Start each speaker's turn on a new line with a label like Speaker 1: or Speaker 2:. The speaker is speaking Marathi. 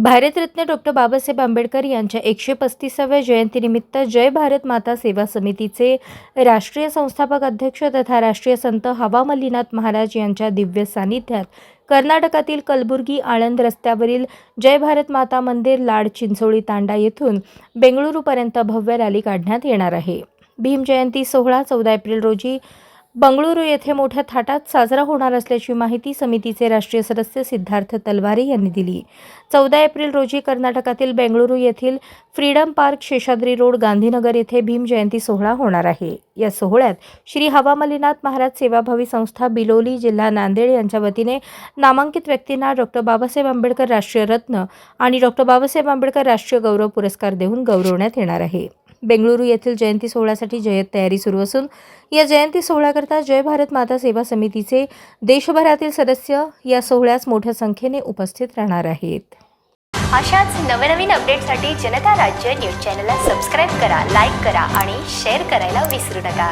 Speaker 1: भारतरत्न डॉक्टर बाबासाहेब आंबेडकर यांच्या 135व्या जयंतीनिमित्त जय भारत माता सेवा समितीचे राष्ट्रीय संस्थापक अध्यक्ष तथा राष्ट्रीय संत हवा मल्लीनाथ महाराज यांच्या दिव्य सानिध्यात कर्नाटकातील कलबुर्गी आळंद रस्त्यावरील जय भारत माता मंदिर लाड चिंचोळी तांडा येथून बेंगळुरूपर्यंत भव्य रॅली काढण्यात येणार आहे। भीम जयंती सोहळा 14 एप्रिल रोजी बंगळुरू येथे मोठ्या थाटात साजरा होणार असल्याची माहिती समितीचे राष्ट्रीय सदस्य सिद्धार्थ तलवारे यांनी दिली। 14 एप्रिल रोजी कर्नाटकातील बेंगळुरू येथील freedom park Seshadri road Gandhinagar येथे भीम जयंती सोहळा होणार आहे। या सोहळ्यात श्री हवा मल्लीनाथ महाराज सेवाभावी संस्था बिलोली जिल्हा नांदेड यांच्या वतीने नामांकित व्यक्तींना डॉक्टर बाबासाहेब आंबेडकर राष्ट्रीय रत्न आणि डॉक्टर बाबासाहेब आंबेडकर राष्ट्रीय गौरव पुरस्कार देऊन गौरवण्यात येणार आहे। बेंगळुरू येथील जयंती सोहळ्यासाठी जय्यत तयारी सुरू असून या जयंती सोहळ्याकरता जय भारत माता सेवा समितीचे देशभरातील सदस्य या सोहळ्यास मोठ्या संख्येने उपस्थित राहणार आहेत।
Speaker 2: अशाच नवनवीन अपडेटसाठी जनता राज्य न्यूज चॅनलला सबस्क्राईब करा, लाईक करा आणि शेअर करायला विसरू नका।